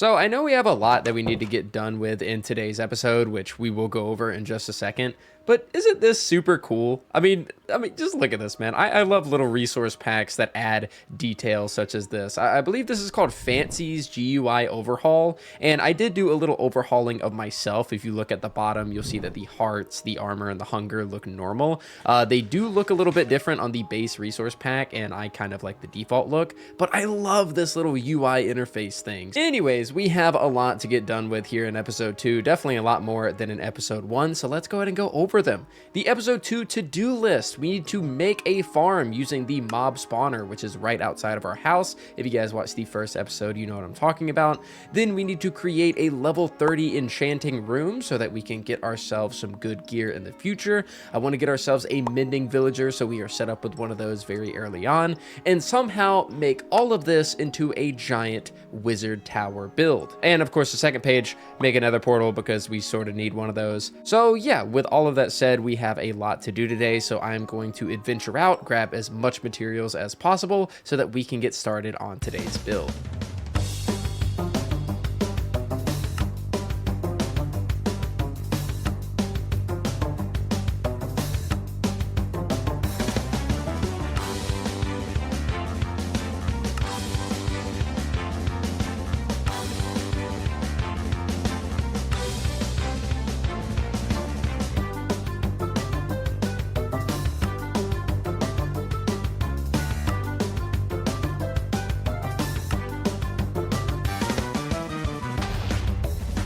So I know we have a lot that we need to get done with in today's episode, which we will go over in just a second. But isn't this super cool? I mean, just look at this, man. I love little resource packs that add details such as this. I believe this is called 𝘁𝗎's GUI overhaul, and I did do a little overhauling of myself. If you look at the bottom, you'll see that the hearts, the armor, and the hunger look normal. They do look a little bit different on the base resource pack, and I kind of like the default look, but I love this little UI interface thing. Anyways, we have a lot to get done with here in episode 2, definitely a lot more than in episode 1, so let's go ahead and go over them. The episode 2 to-do list: we need to make a farm using the mob spawner, which is right outside of our house. If you guys watched the first episode, you know what I'm talking about. Then we need to create a level 30 enchanting room so that we can get ourselves some good gear in the future. I want to get ourselves a mending villager, so we are set up with one of those very early on, and somehow make all of this into a giant wizard tower build. And of course, the second page, make another portal, because we sort of need one of those. So yeah, with all of that said, we have a lot to do today, so I'm going to adventure out, grab as much materials as possible so that we can get started on today's build.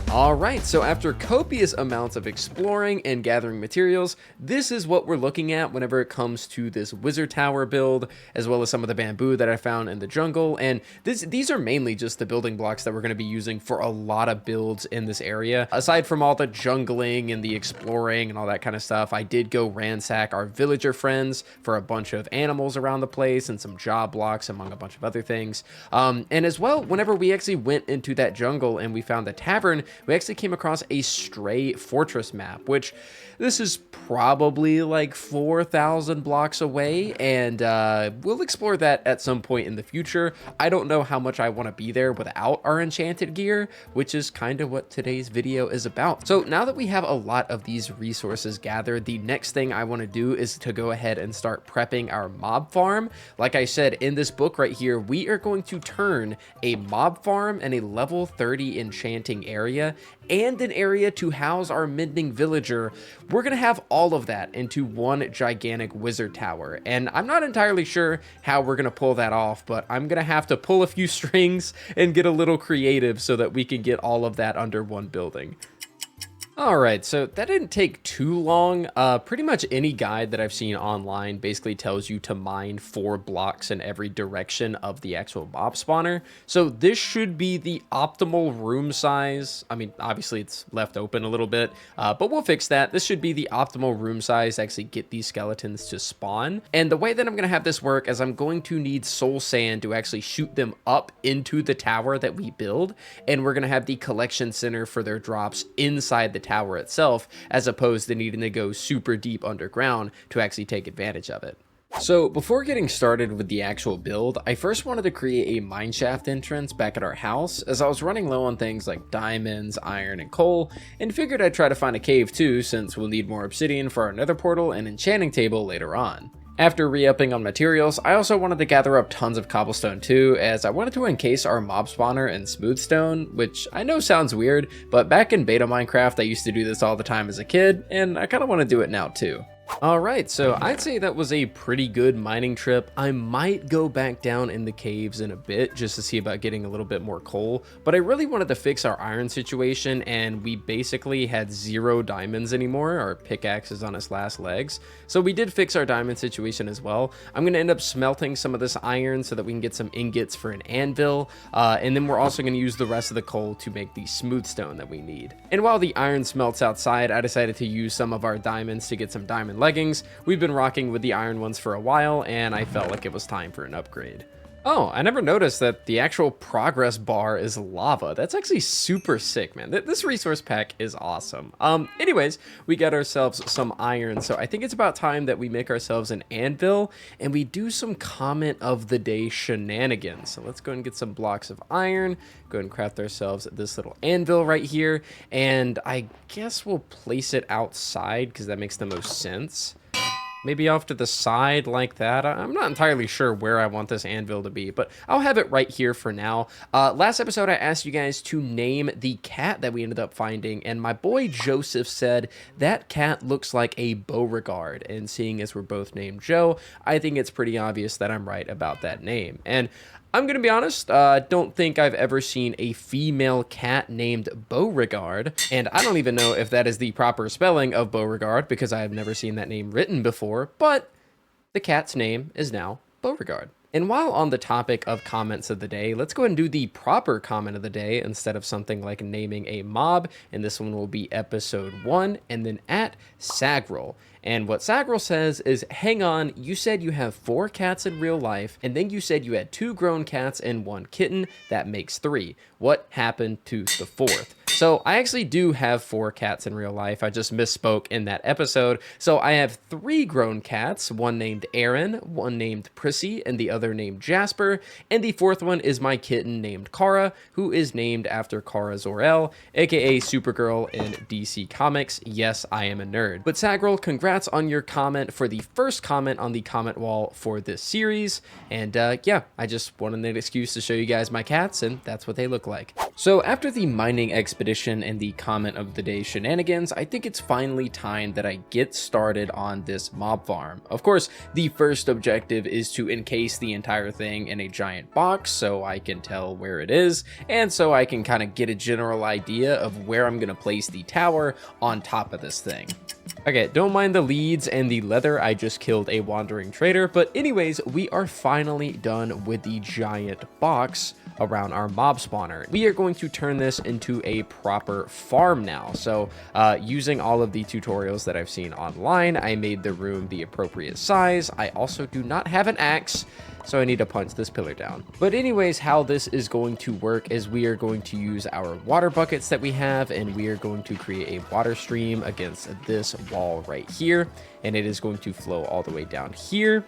Alright, so after copious amounts of exploring and gathering materials, this is what we're looking at whenever it comes to this wizard tower build, as well as some of the bamboo that I found in the jungle. And these are mainly just the building blocks that we're going to be using for a lot of builds in this area. Aside from all the jungling and the exploring and all that kind of stuff, I did go ransack our villager friends for a bunch of animals around the place and some job blocks, among a bunch of other things. And as well, whenever we actually went into that jungle and we found the tavern, we actually came across a stray fortress map, which this is probably like 4,000 blocks away, and we'll explore that at some point in the future. I don't know how much I want to be there without our enchanted gear, which is kind of what today's video is about. So now that we have a lot of these resources gathered, the next thing I want to do is to go ahead and start prepping our mob farm. Like I said, in this book right here, we are going to turn a mob farm and a level 30 enchanting area and an area to house our mending villager. We're gonna have all of that into one gigantic wizard tower, and I'm not entirely sure how we're gonna pull that off, but I'm gonna have to pull a few strings and get a little creative so that we can get all of that under one building. Alright, so that didn't take too long. Pretty much any guide that I've seen online basically tells you to mine 4 blocks in every direction of the actual mob spawner. So this should be the optimal room size. I mean, obviously it's left open a little bit, but we'll fix that. This should be the optimal room size to actually get these skeletons to spawn. And the way that I'm going to have this work is I'm going to need soul sand to actually shoot them up into the tower that we build. And we're going to have the collection center for their drops inside the tower itself, as opposed to needing to go super deep underground to actually take advantage of it. So before getting started with the actual build, I first wanted to create a mineshaft entrance back at our house, as I was running low on things like diamonds, iron, and coal, and figured I'd try to find a cave too, since we'll need more obsidian for our nether portal and enchanting table later on. After re-upping on materials, I also wanted to gather up tons of cobblestone too, as I wanted to encase our mob spawner in smooth stone, which I know sounds weird, but back in beta Minecraft I used to do this all the time as a kid, and I kind of want to do it now too. Alright, so I'd say that was a pretty good mining trip. I might go back down in the caves in a bit just to see about getting a little bit more coal, but I really wanted to fix our iron situation, and we basically had 0 diamonds anymore. Our pickaxe is on its last legs, so we did fix our diamond situation as well. I'm going to end up smelting some of this iron so that we can get some ingots for an anvil, and then we're also going to use the rest of the coal to make the smooth stone that we need. And while the iron smelts outside, I decided to use some of our diamonds to get some diamond leggings. We've been rocking with the iron ones for a while, and I felt like it was time for an upgrade. Oh, I never noticed that the actual progress bar is lava. That's actually super sick, man. This resource pack is awesome. Anyways, we got ourselves some iron, so I think it's about time that we make ourselves an anvil, and we do some comment of the day shenanigans. So let's go and get some blocks of iron, go and craft ourselves this little anvil right here, and I guess we'll place it outside because that makes the most sense. Maybe off to the side like that. I'm not entirely sure where I want this anvil to be, but I'll have it right here for now. Last episode, I asked you guys to name the cat that we ended up finding, and my boy Joseph said that cat looks like a Beauregard, and seeing as we're both named Joe, I think it's pretty obvious that I'm right about that name. And I'm going to be honest, don't think I've ever seen a female cat named Beauregard, and I don't even know if that is the proper spelling of Beauregard because I have never seen that name written before, but the cat's name is now Beauregard. And while on the topic of comments of the day, let's go ahead and do the proper comment of the day instead of something like naming a mob, and this one will be episode 1, and then at 𝗏𝗏𝗏. And what 𝗏𝗏𝗏 says is, hang on, you said you have 4 cats in real life, and then you said you had 2 grown cats and 1 kitten. That makes 3. What happened to the 4th? So I actually do have 4 cats in real life. I just misspoke in that episode. So I have 3 grown cats, one named Aaron, one named Prissy, and the other named Jasper. And the 4th one is my kitten named Kara, who is named after Kara Zor-El, aka Supergirl in DC Comics. Yes, I am a nerd. But 𝗏𝗏𝗏, congrats on your comment for the first comment on the comment wall for this series. And yeah, I just wanted an excuse to show you guys my cats, and that's what they look like. So after the mining expedition and the comment of the day shenanigans, I think it's finally time that I get started on this mob farm. Of course, the first objective is to encase the entire thing in a giant box so I can tell where it is, and so I can kind of get a general idea of where I'm going to place the tower on top of this thing. Okay, don't mind the leads and the leather, I just killed a wandering trader, but anyways, we are finally done with the giant box around our mob spawner. We are going to turn this into a proper farm now. So using all of the tutorials that I've seen online, I made the room the appropriate size. I also do not have an axe, so I need to punch this pillar down. But anyways, how this is going to work is we are going to use our water buckets that we have, and we are going to create a water stream against this wall right here, and it is going to flow all the way down here,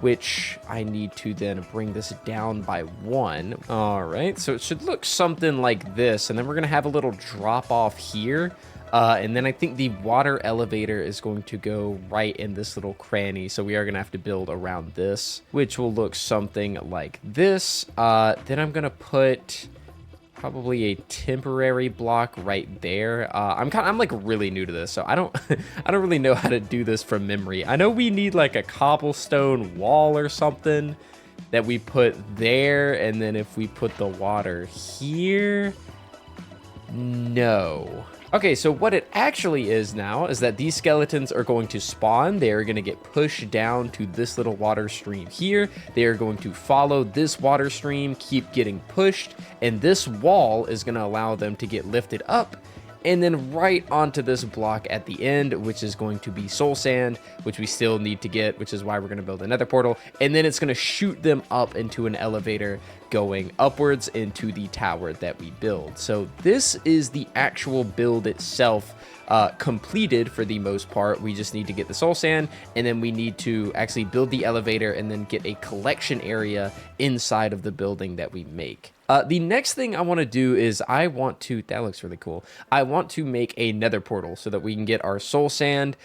which I need to then bring this down by 1. All right, so it should look something like this, and then we're gonna have a little drop off here. And then I think the water elevator is going to go right in this little cranny. So we are going to have to build around this, which will look something like this. Then I'm going to put probably a temporary block right there. I'm like really new to this, so I don't really know how to do this from memory. I know we need like a cobblestone wall or something that we put there. And then if we put the water here, no. Okay, so what it actually is now is that these skeletons are going to spawn. They are going to get pushed down to this little water stream here. They are going to follow this water stream, keep getting pushed, and this wall is going to allow them to get lifted up and then right onto this block at the end, which is going to be soul sand, which we still need to get, which is why we're going to build another portal. And then it's going to shoot them up into an elevator going upwards into the tower that we build. So this is the actual build itself completed for the most part. We just need to get the soul sand, and then we need to actually build the elevator and then get a collection area inside of the building that we make. The next thing I want to do is that looks really cool. I want to make a nether portal so that we can get our soul sand.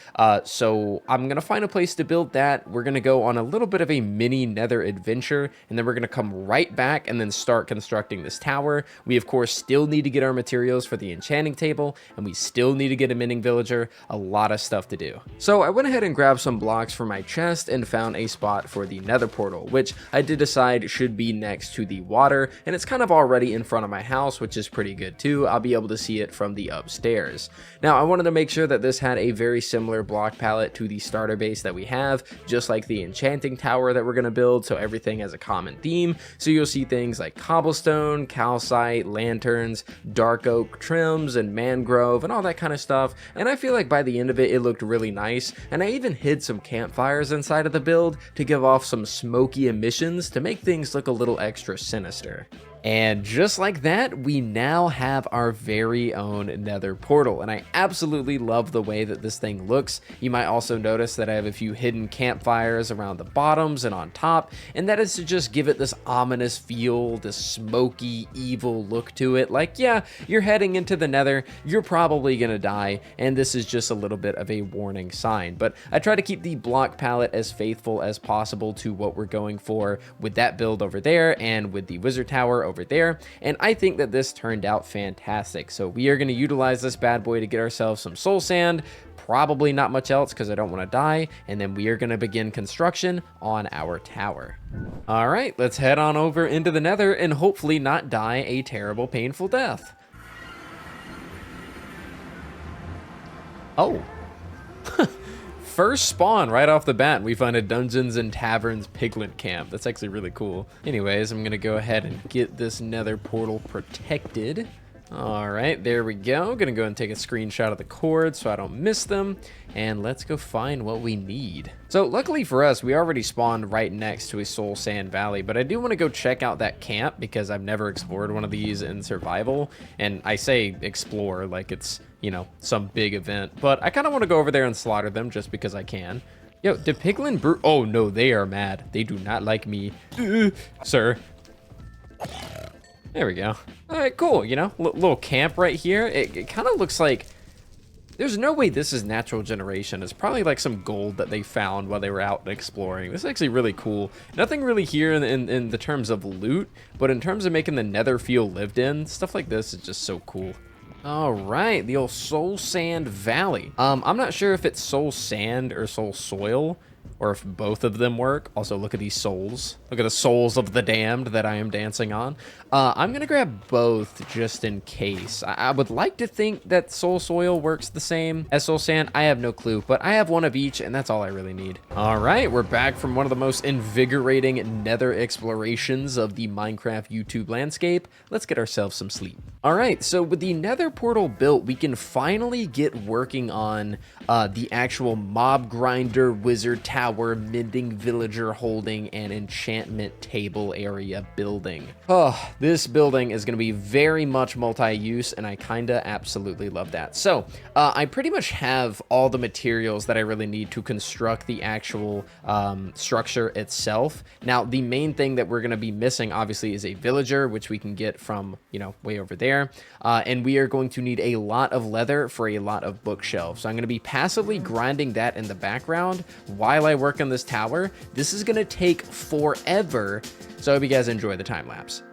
So I'm going to find a place to build that. We're going to go on a little bit of a mini nether adventure, and then we're going to come right back and then start constructing this tower. We, of course, still need to get our materials for the enchanting table, and we still need to get a mending villager. A lot of stuff to do. So I went ahead and grabbed some blocks for my chest and found a spot for the nether portal, which I did decide should be next to the water, and it's kind of already in front of my house, which is pretty good too. I'll be able to see it from the upstairs. Now, I wanted to make sure that this had a very similar block palette to the starter base that we have, just like the enchanting tower that we're going to build, so everything has a common theme. So you'll see things like cobblestone, calcite, lanterns, dark oak trims, and mangrove, and all that kind of stuff. And I feel like by the end of it, it looked really nice. And I even hid some campfires inside of the build to give off some smoky emissions to make things look a little extra sinister. And just like that, we now have our very own nether portal, and I absolutely love the way that this thing looks. You might also notice that I have a few hidden campfires around the bottoms and on top, and that is to just give it this ominous feel, this smoky, evil look to it. Like, yeah, you're heading into the nether, you're probably gonna die, and this is just a little bit of a warning sign. But I try to keep the block palette as faithful as possible to what we're going for with that build over there and with the wizard tower over there, and I think that this turned out fantastic. So we are going to utilize this bad boy to get ourselves some soul sand, probably not much else because I don't want to die, and then we are going to begin construction on our tower. All right, let's head on over into the nether and hopefully not die a terrible, painful death. Oh. First spawn right off the bat, we find a Dungeons and Taverns piglet camp. That's actually really cool. Anyways, I'm gonna go ahead and get this nether portal protected. All right, there we go. Gonna go and take a screenshot of the cords so I don't miss them. And let's go find what we need. So luckily for us, we already spawned right next to a soul sand valley, but I do want to go check out that camp because I've never explored one of these in survival. And I say explore like it's, you know, some big event, but I kind of want to go over there and slaughter them just because I can. Yo, did piglin brew? Oh no, they are mad. They do not like me, sir. There we go. All right, cool. You know, little camp right here. It kind of looks like there's no way this is natural generation. It's probably like some gold that they found while they were out exploring. This is actually really cool. Nothing really here in the terms of loot, but in terms of making the nether feel lived in, stuff like this is just so cool. All right, the old soul sand valley. I'm not sure if it's soul sand or soul soil, or if both of them work. Also, look at these souls. Look at the souls of the damned that I am dancing on. I'm gonna grab both just in case. I would like to think that soul soil works the same as soul sand. I have no clue, but I have one of each, and that's all I really need. All right, we're back from one of the most invigorating nether explorations of the Minecraft YouTube landscape. Let's get ourselves some sleep. All right, so with the nether portal built, we can finally get working on the actual mob grinder, wizard tower, mending villager holding, and enchantment table area building. Oh, this building is going to be very much multi-use, and I kinda absolutely love that. So I pretty much have all the materials that I really need to construct the actual structure itself. Now, the main thing that we're going to be missing, obviously, is a villager, which we can get from, you know, way over there. And we are going to need a lot of leather for a lot of bookshelves. So I'm going to be passively grinding that in the background while I work on this tower. This is going to take forever, so I hope you guys enjoy the time lapse.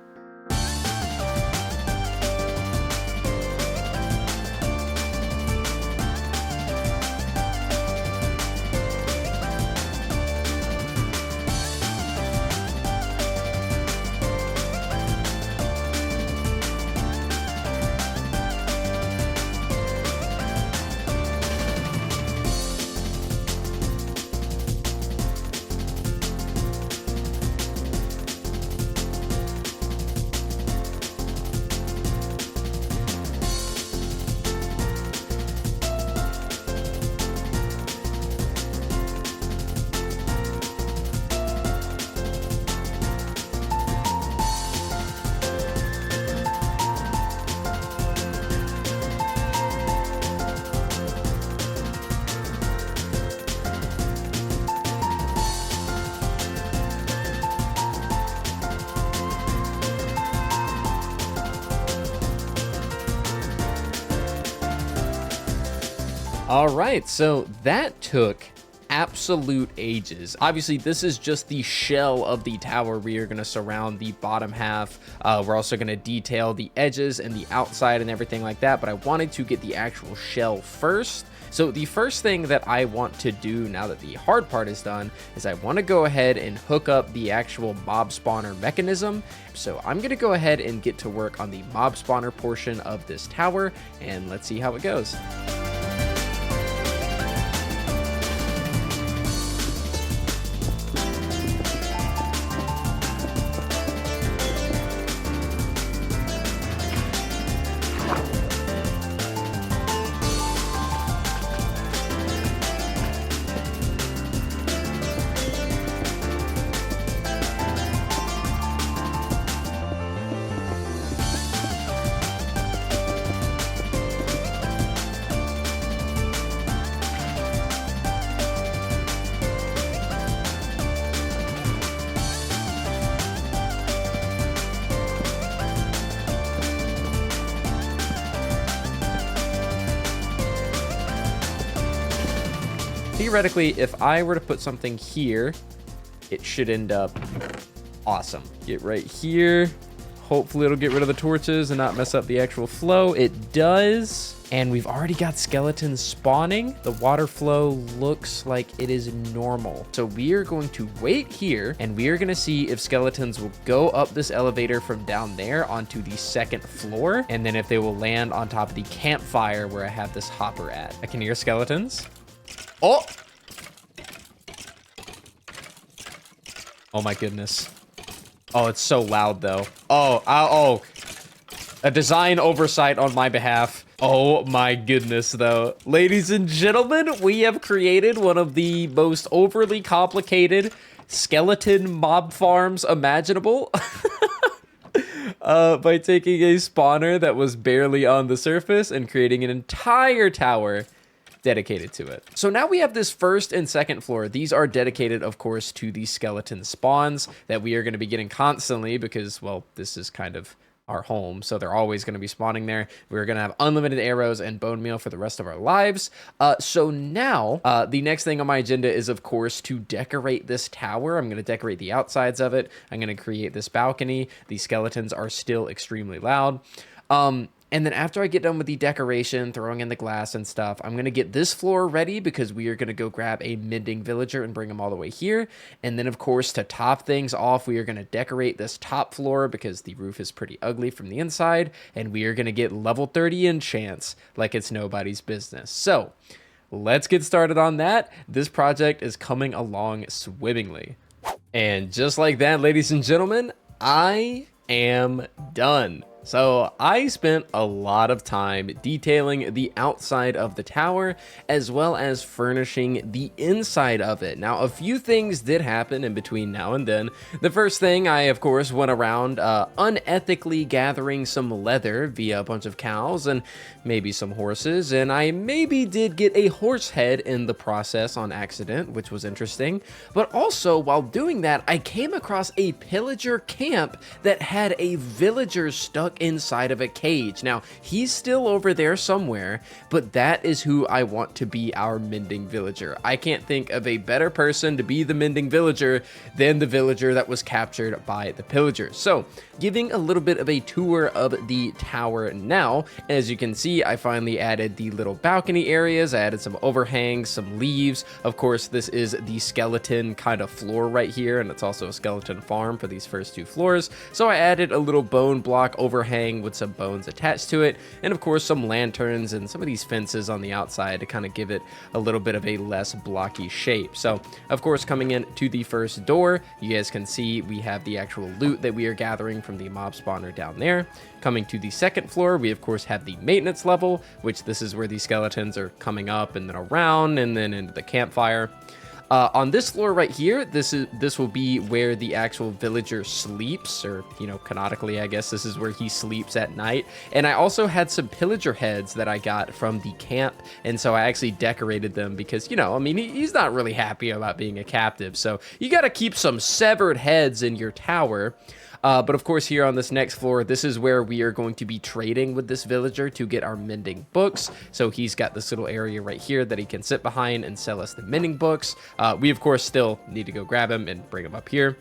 All right, so that took absolute ages. Obviously, this is just the shell of the tower. We are going to surround the bottom half. We're also going to detail the edges and the outside and everything like that, but I wanted to get the actual shell first. So the first thing that I want to do now that the hard part is done is I want to go ahead and hook up the actual mob spawner mechanism. So I'm going to go ahead and get to work on the mob spawner portion of this tower, and let's see how it goes. Theoretically, if I were to put something here, it should end up awesome. Get right here. Hopefully it'll get rid of the torches and not mess up the actual flow. It does. And we've already got skeletons spawning. The water flow looks like it is normal. So we are going to wait here, and we are going to see if skeletons will go up this elevator from down there onto the second floor, and then if they will land on top of the campfire where I have this hopper at. I can hear skeletons. Oh! Oh my goodness. Oh, it's so loud though. Oh, a design oversight on my behalf. Oh my goodness though. Ladies and gentlemen, we have created one of the most overly complicated skeleton mob farms imaginable. By taking a spawner that was barely on the surface and creating an entire tower dedicated to it. So now we have this first and second floor. These are dedicated, of course, to the skeleton spawns that we are going to be getting constantly because, well, this is kind of our home, so they're always going to be spawning there. We're going to have unlimited arrows and bone meal for the rest of our lives. So now, the next thing on my agenda is, of course, to decorate this tower. I'm going to decorate the outsides of it. I'm going to create this balcony. The skeletons are still extremely loud. And then after I get done with the decoration, throwing in the glass and stuff, I'm going to get this floor ready because we are going to go grab a mending villager and bring them all the way here. And then, of course, to top things off, we are going to decorate this top floor because the roof is pretty ugly from the inside. And we are going to get level 30 enchants like it's nobody's business. So let's get started on that. This project is coming along swimmingly. And just like that, ladies and gentlemen, I am done. So I spent a lot of time detailing the outside of the tower as well as furnishing the inside of it. Now, a few things did happen in between now and then. The first thing, I of course went around unethically gathering some leather via a bunch of cows and maybe some horses, and I maybe did get a horse head in the process on accident, which was interesting. But also, while doing that, I came across a pillager camp that had a villager stuck inside of a cage. Now, he's still over there somewhere, but that is who I want to be our mending villager. I can't think of a better person to be the mending villager than the villager that was captured by the pillagers. So, giving a little bit of a tour of the tower now. As you can see, I finally added the little balcony areas. I added some overhangs, some leaves. Of course, this is the skeleton kind of floor right here, and it's also a skeleton farm for these first two floors. So I added a little bone block overhang with some bones attached to it, and of course some lanterns and some of these fences on the outside to kind of give it a little bit of a less blocky shape. So of course, coming in to the first door, you guys can see we have the actual loot that we are gathering from the mob spawner down there. Coming to the second floor, we of course have the maintenance level, which this is where the skeletons are coming up and then around and then into the campfire. On this floor right here, this will be where the actual villager sleeps, or, you know, canonically, I guess this is where he sleeps at night. And I also had some pillager heads that I got from the camp, and so I actually decorated them because, you know, I mean, he's not really happy about being a captive, so you got to keep some severed heads in your tower. But of course, here on this next floor, this is where we are going to be trading with this villager to get our mending books. So he's got this little area right here that he can sit behind and sell us the mending books. We, of course, still need to go grab him and bring him up here.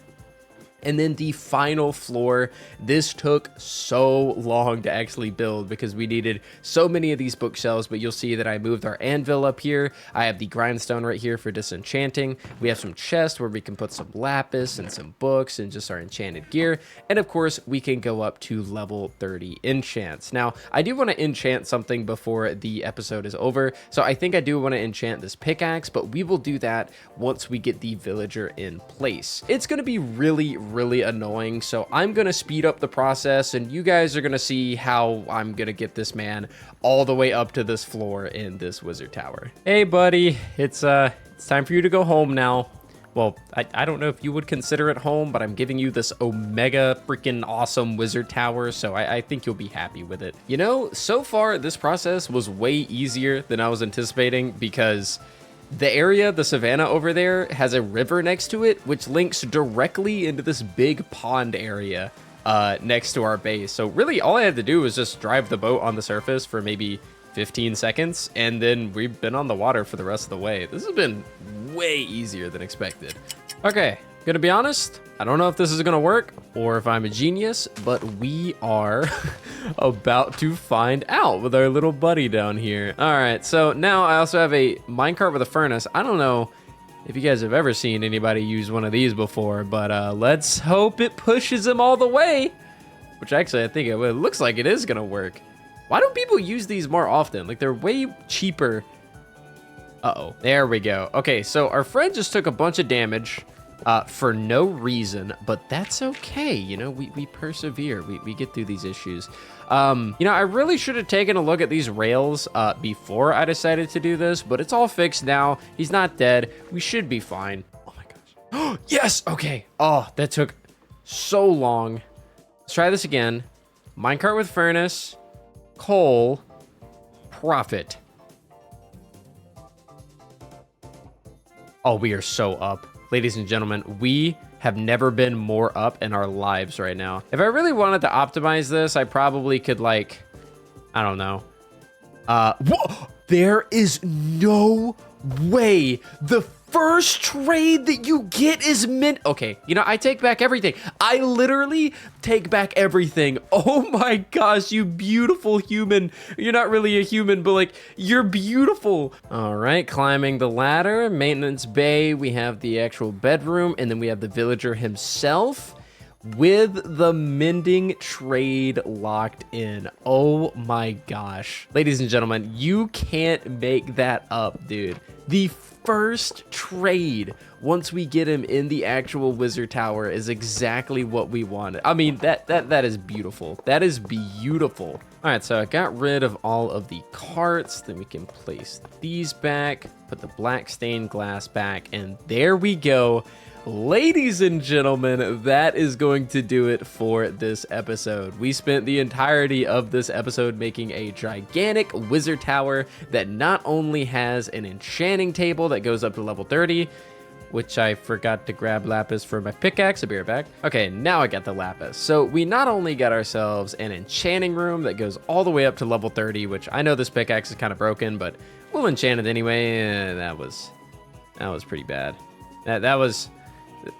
And then the final floor, this took so long to actually build because we needed so many of these bookshelves, but you'll see that I moved our anvil up here. I have the grindstone right here for disenchanting. We have some chests where we can put some lapis and some books and just our enchanted gear. And of course, we can go up to level 30 enchants. Now, I do want to enchant something before the episode is over. So I think I do want to enchant this pickaxe, but we will do that once we get the villager in place. It's going to be really annoying, so I'm gonna speed up the process and you guys are gonna see how I'm gonna get this man all the way up to this floor in this wizard tower. Hey buddy, it's time for you to go home now. Well, I don't know if you would consider it home, but I'm giving you this omega freaking awesome wizard tower, so I think you'll be happy with it. You know, so far this process was way easier than I was anticipating because the area, the savannah over there, has a river next to it, which links directly into this big pond area next to our base. So really, all I had to do was just drive the boat on the surface for maybe 15 seconds, and then we've been on the water for the rest of the way. This has been way easier than expected. Okay, gonna be honest, I don't know if this is gonna work or if I'm a genius, but we are about to find out with our little buddy down here. All right, so now I also have a minecart with a furnace. I don't know if you guys have ever seen anybody use one of these before, but let's hope it pushes him all the way, which actually I think it looks like it is gonna work. Why don't people use these more often? Like, they're way cheaper. Uh-oh, there we go. Okay, so our friend just took a bunch of damage for no reason, but that's okay. You know, we persevere. We get through these issues. You know, I really should have taken a look at these rails before I decided to do this, but it's all fixed now. He's not dead. We should be fine. Oh my gosh. Yes, okay. Oh, that took so long. Let's try this again. Minecart with furnace, coal, profit. Oh, we are so up. Ladies and gentlemen, we have never been more up in our lives right now. If I really wanted to optimize this, I probably could, like, I don't know. Whoa! There is no way the first trade that you get is mint. Okay, you know, I take back everything. I literally take back everything. Oh my gosh, you beautiful human. You're not really a human, but like, you're beautiful. All right, climbing the ladder, maintenance bay. We have the actual bedroom, and then we have the villager himself with the mending trade locked in. Oh my gosh. Ladies and gentlemen, you can't make that up, dude. The first trade, once we get him in the actual wizard tower, is exactly what we wanted. I mean, that is beautiful. That is beautiful. All right, so I got rid of all of the carts. Then we can place these back, put the black stained glass back, and there we go. Ladies and gentlemen, that is going to do it for this episode. We spent the entirety of this episode making a gigantic wizard tower that not only has an enchanting table that goes up to level 30, which I forgot to grab lapis for my pickaxe. I'll be right back. Okay, now I got the lapis. So we not only got ourselves an enchanting room that goes all the way up to level 30, which I know this pickaxe is kind of broken, but we'll enchant it anyway. That was pretty bad. That was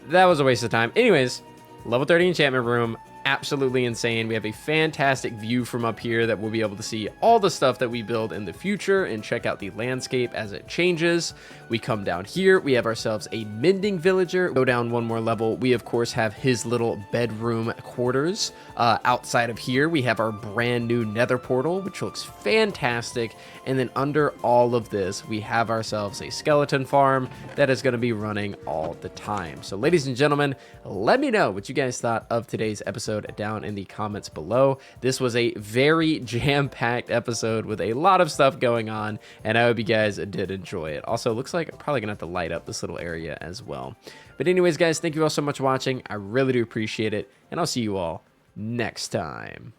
a waste of time. Anyways, level 30 enchantment room, absolutely insane. We have a fantastic view from up here that we'll be able to see all the stuff that we build in the future and check out the landscape as it changes. We come down here, we have ourselves a mending villager. Go down one more level, we of course have his little bedroom quarters. Outside of here, we have our brand new nether portal, which looks fantastic. And then under all of this, we have ourselves a skeleton farm that is going to be running all the time. So ladies and gentlemen, let me know what you guys thought of today's episode down in the comments below. This was a very jam-packed episode with a lot of stuff going on, and I hope you guys did enjoy it. Also, looks like I'm probably gonna have to light up this little area as well. But anyways, guys, thank you all so much for watching. I really do appreciate it, and I'll see you all next time.